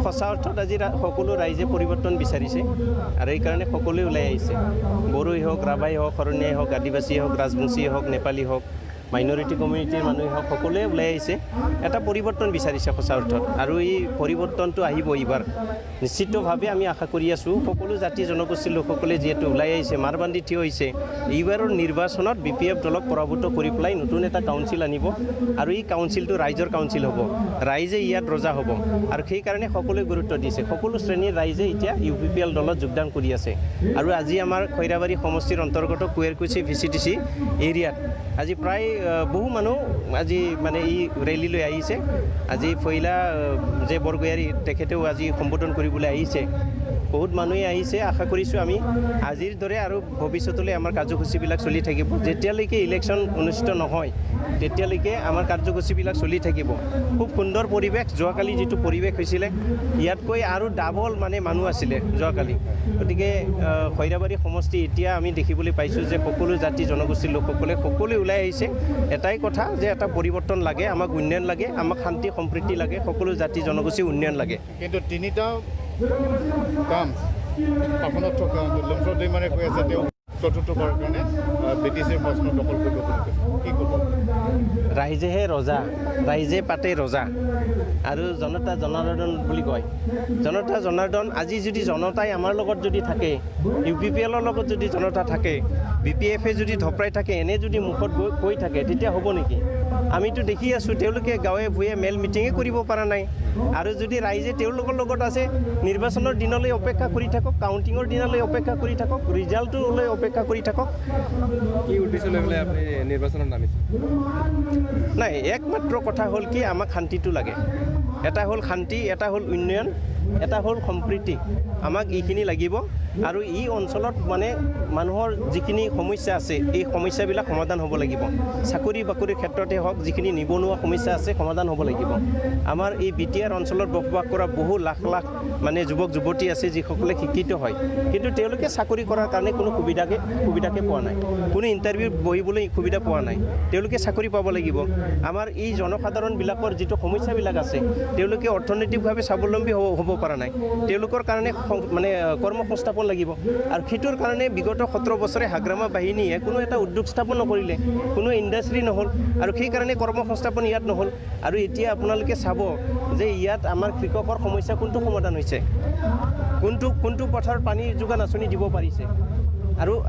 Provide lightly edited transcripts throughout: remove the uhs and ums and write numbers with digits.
সঁচা অৰ্থত আজি সকলো ৰাইজে পৰিৱৰ্তন বিচাৰিছে আৰু এইকাৰণে সকলোৱে ওলাই আহিছে। বড়োই হওক, ৰাভাই হওক, শৰণীয়াই হওক, আদিবাসীয়ে হওক, ৰাজবংশীয়ে হওক, নেপালী হওক, মাইনৰিটি কমিউনিটিৰ মানুহে হওক, সকলোৱে ওলাই আহিছে, এটা পৰিৱৰ্তন বিচাৰিছে সঁচা অৰ্থত। আৰু এই পৰিৱৰ্তনটো আহিব এইবাৰ নিশ্চিতভাৱে আমি আশা কৰি আছোঁ। সকলো জাতি জনগোষ্ঠীৰ লোকসকলে যিহেতু ওলাই আহিছে, মাৰ বান্ধি থিয় হৈছে, এইবাৰৰ নিৰ্বাচনত BPF দলক পৰাভূত কৰি পেলাই নতুন এটা কাউন্সিল আনিব আৰু এই কাউন্সিলটো ৰাইজৰ কাউন্সিল হ'ব, ৰাইজে ইয়াত ৰজা হ'ব। আৰু সেইকাৰণে সকলোৱে গুৰুত্ব দিছে। সকলো শ্ৰেণীৰ ৰাইজে এতিয়া UPPL দলত যোগদান কৰি আছে। আৰু আজি আমাৰ খৈৰাবাৰী সমষ্টিৰ অন্তৰ্গত কুৱেৰকুছি VCTC এৰিয়াত আজি প্ৰায় বহু মানুহ আজি মানে এই ৰেলীলৈ আহিছে। আজি ফৈলা যে বৰগয়াৰী তেখেতেও আজি সম্বোধন কৰিবলৈ আহিছে। বহুত মানুহে আহিছে। আশা কৰিছোঁ আমি আজিৰ দৰে আৰু ভৱিষ্যতলৈ আমাৰ কাৰ্যসূচীবিলাক চলি থাকিব। যেতিয়ালৈকে ইলেকশ্যন অনুষ্ঠিত নহয় তেতিয়ালৈকে আমাৰ কাৰ্যসূচীবিলাক চলি থাকিব। খুব সুন্দৰ পৰিৱেশ। যোৱাকালি যিটো পৰিৱেশ হৈছিলে ইয়াতকৈ আৰু ডাবল মানে মানুহ আছিলে যোৱাকালি। গতিকে খৈৰাবাৰী সমষ্টি এতিয়া আমি দেখিবলৈ পাইছোঁ যে সকলো জাতি জনগোষ্ঠীৰ লোকসকলে সকলোৱে ওলাই আহিছে। এটাই কথা যে এটা পৰিৱৰ্তন লাগে, আমাক উন্নয়ন লাগে, আমাক শান্তি সম্প্ৰীতি লাগে, সকলো জাতি জনগোষ্ঠীৰ উন্নয়ন লাগে। কিন্তু তিনিটা কাম শাসনত থকা লম্বৰ দৈমাৰে কৈ আছে তেওঁ চতুৰ্থবাৰৰ কাৰণে BTCৰ প্ৰশ্ন দখল কৰিব বুলি কি ক'ব? ৰাইজেহে ৰজা, ৰাইজে পাতে ৰজা আৰু জনতা জনাৰ্দন বুলি কয়। জনতা জনাৰ্দন আজি যদি জনতাই আমাৰ লগত যদি থাকে, UPPLৰ লগত যদি জনতা থাকে, BPFে যদি ধপৰাই থাকে, এনে যদি মুখত কৈ থাকে তেতিয়া হ'ব নেকি? আমিতো দেখি আছোঁ তেওঁলোকে গাঁৱে ভূঞে মেল মিটিঙে কৰিব পৰা নাই। আৰু যদি ৰাইজে তেওঁলোকৰ লগত আছে, নিৰ্বাচনৰ দিনলৈ অপেক্ষা কৰি থাকক, কাউণ্টিঙৰ দিনলৈ অপেক্ষা কৰি থাকক, ৰিজাল্টটোলৈ অপেক্ষা কৰি থাকক। কি উদ্দেশ্য লৈ পেলাই আপুনি নিৰ্বাচনত নামিছে? নাই, একমাত্ৰ কথা হ'ল কি আমাক শান্তিটো লাগে। এটা হ'ল শান্তি, এটা হ'ল উন্নয়ন, এটা হ'ল সম্প্ৰীতি। আমাক এইখিনি লাগিব। আৰু এই অঞ্চলত মানে মানুহৰ যিখিনি সমস্যা আছে এই সমস্যাবিলাক সমাধান হ'ব লাগিব। চাকৰি বাকৰিৰ ক্ষেত্ৰতে হওক, যিখিনি নিবনুৱা সমস্যা আছে সমাধান হ'ব লাগিব। আমাৰ এই BTR অঞ্চলত বসবাস কৰা বহু লাখ লাখ মানে যুৱক যুৱতী আছে যিসকলে শিক্ষিত হয়, কিন্তু তেওঁলোকে চাকৰি কৰাৰ কাৰণে কোনো সুবিধাকে পোৱা নাই, কোনো ইণ্টাৰভিউত বহিবলৈ সুবিধা পোৱা নাই। তেওঁলোকে চাকৰি পাব লাগিব। আমাৰ এই জনসাধাৰণবিলাকৰ যিটো সমস্যাবিলাক আছে, তেওঁলোকে অৰ্থনৈতিকভাৱে স্বাৱলম্বী হ'ব পৰা নাই। তেওঁলোকৰ কাৰণে মানে কৰ্মসংস্থাপন লাগিব। আৰু সেইটোৰ কাৰণে বিগত 17 বছৰে হাগ্ৰামা বাহিনীয়ে কোনো এটা উদ্যোগ স্থাপন নকৰিলে, কোনো ইণ্ডাষ্ট্ৰী নহ'ল, আৰু সেইকাৰণে কৰ্মসংস্থাপন ইয়াত নহ'ল। আৰু এতিয়া আপোনালোকে চাব যে ইয়াত আমাৰ কৃষকৰ সমস্যা কোনটো সমাধান হৈছে, কোনটো পথাৰত পানী যোগান আঁচনি দিব পাৰিছে।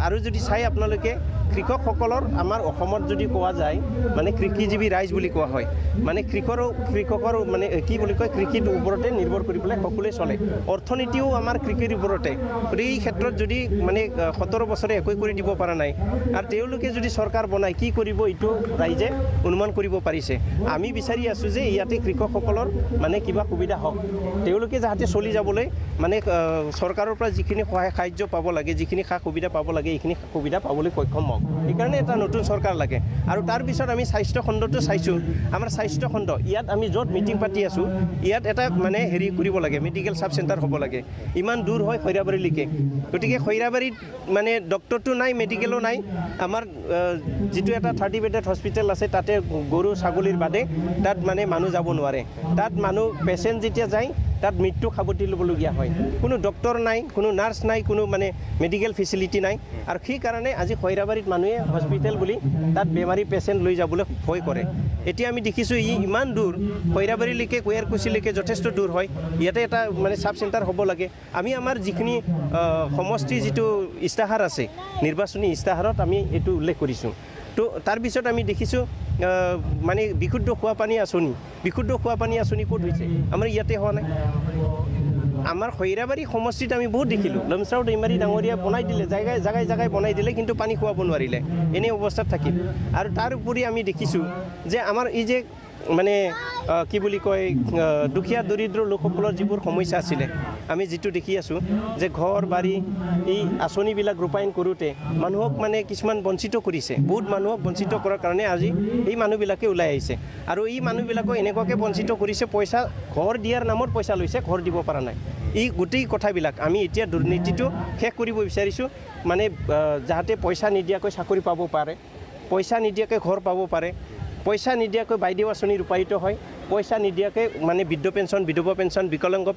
আৰু যদি চাই আপোনালোকে কৃষকসকলৰ আমাৰ অসমত যদি কোৱা যায় মানে কৃষিজীৱী ৰাইজ বুলি কোৱা হয়, মানে কৃষকৰ মানে কি বুলি কয়, কৃষিৰ ওপৰতে নিৰ্ভৰ কৰি পেলাই সকলোৱে চলে। অৰ্থনীতিও আমাৰ কৃষিৰ ওপৰতে। গতিকে এই ক্ষেত্ৰত যদি মানে 17 বছৰে একো কৰি দিব পৰা নাই আৰু তেওঁলোকে যদি চৰকাৰ বনায় কি কৰিব এইটো ৰাইজে অনুমান কৰিব পাৰিছে। আমি বিচাৰি আছোঁ যে ইয়াতে কৃষকসকলৰ মানে কিবা সুবিধা হওক, তেওঁলোকে যাতে চলি যাবলৈ মানে চৰকাৰৰ পৰা যিখিনি সহায় সাহায্য পাব লাগে, যিখিনি সা সুবিধা পাব লাগে, এইখিনি সুবিধা পাবলৈ সক্ষম হওক। সেইকাৰণে এটা নতুন চৰকাৰ লাগে। আৰু তাৰপিছত আমি স্বাস্থ্য খণ্ডটো চাইছোঁ। আমাৰ স্বাস্থ্য খণ্ড ইয়াত আমি য'ত মিটিং পাতি আছোঁ ইয়াত এটা মানে হেৰি কৰিব লাগে, মেডিকেল চাব চেণ্টাৰ হ'ব লাগে। ইমান দূৰ হয় খৈৰাবাৰীলৈকে। গতিকে খৈৰাবাৰীত মানে ডক্টৰটো নাই, মেডিকেলো নাই। আমাৰ যিটো এটা 30 বেডেড হস্পিটেল আছে তাতে গৰু ছাগলীৰ বাদে তাত মানে মানুহ যাব নোৱাৰে। তাত মানুহ পেচেণ্ট যেতিয়া যায় তাত মৃত্যু সাৱটি ল'বলগীয়া হয়। কোনো ডক্টৰ নাই, কোনো নাৰ্ছ নাই, কোনো মানে মেডিকেল ফেচিলিটি নাই। আৰু সেইকাৰণে আজি খৈৰাবাৰীত মানুহে হস্পিটেল বুলি তাত বেমাৰী পেচেণ্ট লৈ যাবলৈ ভয় কৰে। এতিয়া আমি দেখিছোঁ ইমান দূৰ খৈৰাবাৰীলৈকে, কুৱেৰকুছিলৈকে যথেষ্ট দূৰ হয়। ইয়াতে এটা মানে চাব চেণ্টাৰ হ'ব লাগে। আমি আমাৰ যিখিনি সমষ্টিৰ যিটো ইস্তাহাৰ আছে, নিৰ্বাচনী ইস্তাহাৰত আমি এইটো উল্লেখ কৰিছোঁ। তো তাৰপিছত আমি দেখিছোঁ মানে বিশুদ্ধ খোৱাপানী আঁচনি ক'ত হৈছে? আমাৰ ইয়াতে হোৱা নাই। আমাৰ খৈৰাবাৰী সমষ্টিত আমি বহুত দেখিলোঁ, লমচাও দৈমাৰী ডাঙৰীয়া বনাই দিলে, জাগাই বনাই দিলে, কিন্তু পানী খোৱাব নোৱাৰিলে, এনে অৱস্থাত থাকিল। আৰু তাৰ উপৰি আমি দেখিছোঁ যে আমাৰ এই যে মানে কি বুলি কয়, দুখীয়া দৰিদ্ৰ লোকসকলৰ যিবোৰ সমস্যা আছিলে, আমি যিটো দেখি আছোঁ যে ঘৰ বাৰী এই আঁচনিবিলাক ৰূপায়ণ কৰোঁতে মানুহক মানে কিছুমান বঞ্চিত কৰিছে। বহুত মানুহক বঞ্চিত কৰাৰ কাৰণে আজি এই মানুহবিলাকে ওলাই আহিছে। আৰু এই মানুহবিলাকক এনেকুৱাকৈ বঞ্চিত কৰিছে, পইচা ঘৰ দিয়াৰ নামত পইচা লৈছে, ঘৰ দিব পৰা নাই। এই গোটেই কথাবিলাক আমি এতিয়া দুৰ্নীতিটো শেষ কৰিব বিচাৰিছোঁ। মানে যাতে পইচা নিদিয়াকৈ চাকৰি পাব পাৰে, পইচা নিদিয়াকৈ ঘৰ পাব পাৰে, পইচা নিদিয়াকৈ বাইদেউ আঁচনি ৰূপায়িত হয়, পইচা নিদিয়াকৈ মানে বৃদ্ধ পেঞ্চন বিধৱা পেঞ্চন বিকলাংগ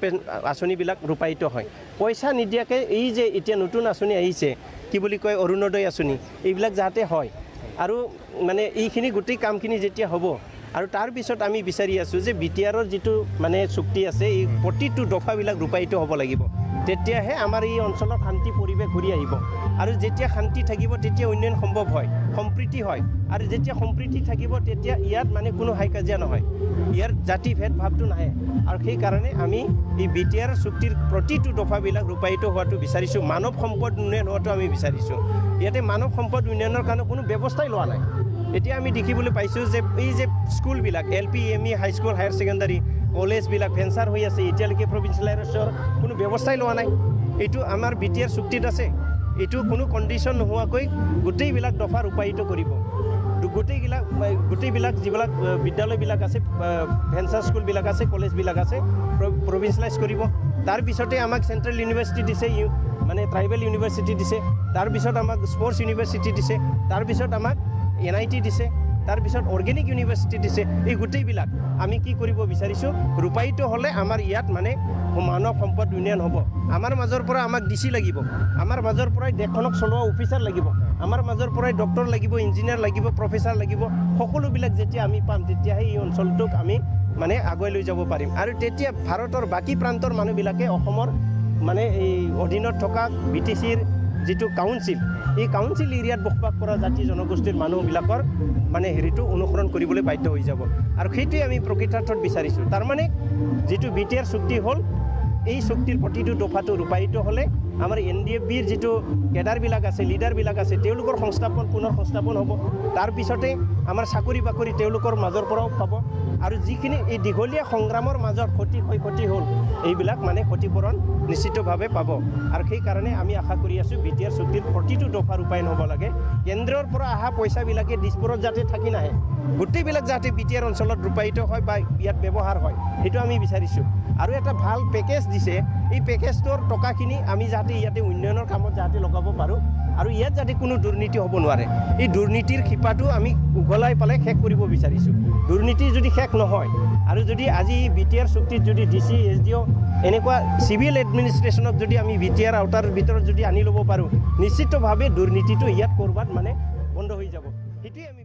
আঁচনিবিলাক ৰূপায়িত হয় পইচা নিদিয়াকৈ এই যে এতিয়া নতুন আঁচনি আহিছে কি বুলি কয় অৰুণোদয় আঁচনি এইবিলাক যাতে হয় আৰু মানে এইখিনি গোটেই কামখিনি যেতিয়া হ'ব আৰু তাৰপিছত আমি বিচাৰি আছোঁ যে BTRৰ যিটো মানে চুক্তি আছে এই প্ৰতিটো দফাবিলাক ৰূপায়িত হ'ব লাগিব তেতিয়াহে আমাৰ এই অঞ্চলৰ শান্তি পৰিৱেশ ঘূৰি আহিব আৰু যেতিয়া শান্তি থাকিব তেতিয়া উন্নয়ন সম্ভৱ হয় সম্প্ৰীতি হয় আৰু যেতিয়া সম্প্ৰীতি থাকিব তেতিয়া ইয়াত মানে কোনো হাই কাজিয়া নহয় ইয়াৰ জাতি ভেদ ভাৱটো নাহে আৰু সেইকাৰণে আমি এই BTR চুক্তিৰ প্ৰতিটো দফাবিলাক ৰূপায়িত হোৱাটো বিচাৰিছোঁ মানৱ সম্পদ উন্নয়ন হোৱাটো আমি বিচাৰিছোঁ ইয়াতে মানৱ সম্পদ উন্নয়নৰ কাৰণে কোনো ব্যৱস্থাই লোৱা নাই এতিয়া আমি দেখিবলৈ পাইছোঁ যে এই যে স্কুলবিলাক LP ME high school higher secondary কলেজবিলাক ভেঞ্চাৰ হৈ আছে এতিয়ালৈকে প্ৰভিঞ্চিয়েলাইজেশ্যনৰ কোনো ব্যৱস্থাই লোৱা নাই এইটো আমাৰ BTR চুক্তিত আছে এইটো কোনো কণ্ডিশ্যন নোহোৱাকৈ গোটেইবিলাক দফা ৰূপায়িত কৰিব গোটেইবিলাক যিবিলাক বিদ্যালয়বিলাক আছে ভেঞ্চাৰ স্কুলবিলাক আছে কলেজবিলাক আছে প্ৰভিঞ্চিয়েলাইজ কৰিব তাৰপিছতে আমাক চেণ্ট্ৰেল ইউনিভাৰ্চিটি দিছে মানে ট্ৰাইবেল ইউনিভাৰ্চিটি দিছে তাৰপিছত আমাক স্পৰ্টছ ইউনিভাৰ্চিটি দিছে তাৰপিছত আমাক NIT দিছে তাৰপিছত অৰ্গেনিক ইউনিভাৰ্চিটি দিছে এই গোটেইবিলাক আমি কি কৰিব বিচাৰিছোঁ ৰূপায়িত হ'লে আমাৰ ইয়াত মানে মানৱ সম্পদ উন্নয়ন হ'ব আমাৰ মাজৰ পৰা আমাক DC লাগিব আমাৰ মাজৰ পৰাই দেশখনক চলোৱা অফিচাৰ লাগিব আমাৰ মাজৰ পৰাই ডক্টৰ লাগিব ইঞ্জিনিয়াৰ লাগিব প্ৰফেচাৰ লাগিব সকলোবিলাক যেতিয়া আমি পাম তেতিয়াহে এই অঞ্চলটোক আমি মানে আগুৱাই লৈ যাব পাৰিম আৰু তেতিয়া ভাৰতৰ বাকী প্ৰান্তৰ মানুহবিলাকে অসমৰ মানে এই অধীনত থকা BTCৰ যিটো কাউন্সিল এই কাউন্সিল এৰিয়াত বসবাস কৰা জাতি জনগোষ্ঠীৰ মানুহবিলাকৰ মানে হেৰিটো অনুসৰণ কৰিবলৈ বাধ্য হৈ যাব আৰু সেইটোৱে আমি প্ৰকৃতাৰ্থত বিচাৰিছোঁ তাৰমানে যিটো BTR চুক্তি হ'ল এই চুক্তিৰ প্ৰতিটো দফাটো ৰূপায়িত হ'লে আমাৰ NDFBৰ যিটো কেডাৰবিলাক আছে লিডাৰবিলাক আছে তেওঁলোকৰ সংস্থাপন পুনৰ সংস্থাপন হ'ব তাৰপিছতে আমাৰ চাকৰি বাকৰি তেওঁলোকৰ মাজৰ পৰাও পাব আৰু যিখিনি এই দীঘলীয়া সংগ্ৰামৰ মাজত ক্ষতি হ'ল এইবিলাক মানে ক্ষতিপূৰণ নিশ্চিতভাৱে পাব আৰু সেইকাৰণে আমি আশা কৰি আছোঁ BTR চুক্তিৰ প্ৰতিটো দফা ৰূপায়ণ হ'ব লাগে কেন্দ্ৰৰ পৰা অহা পইচাবিলাকে দিছপুৰত যাতে থাকি নাহে গোটেইবিলাক যাতে BTR অঞ্চলত ৰূপায়িত হয় বা ইয়াত ব্যৱহাৰ হয় সেইটো আমি বিচাৰিছোঁ আৰু এটা ভাল পেকেজ দিছে এই পেকেজটোৰ টকাখিনি আমি যাতে ইয়াতে উন্নয়নৰ কামত যাতে লগাব পাৰোঁ আৰু ইয়াত যাতে কোনো দুৰ্নীতি হ'ব নোৱাৰে এই দুৰ্নীতিৰ শিপাটো আমি উঘলাই পেলাই শেষ কৰিব বিচাৰিছোঁ দুৰ্নীতি যদি শেষ নহয় আৰু যদি আজি BTR চুক্তিত যদি DC SDO এনেকুৱা চিভিল এডমিনিষ্ট্ৰেশ্যনক যদি আমি BTR আওতাৰ ভিতৰত যদি আনি ল'ব পাৰোঁ নিশ্চিতভাৱে দুৰ্নীতিটো ইয়াত ক'ৰবাত মানে বন্ধ হৈ যাব সেইটোৱে আমি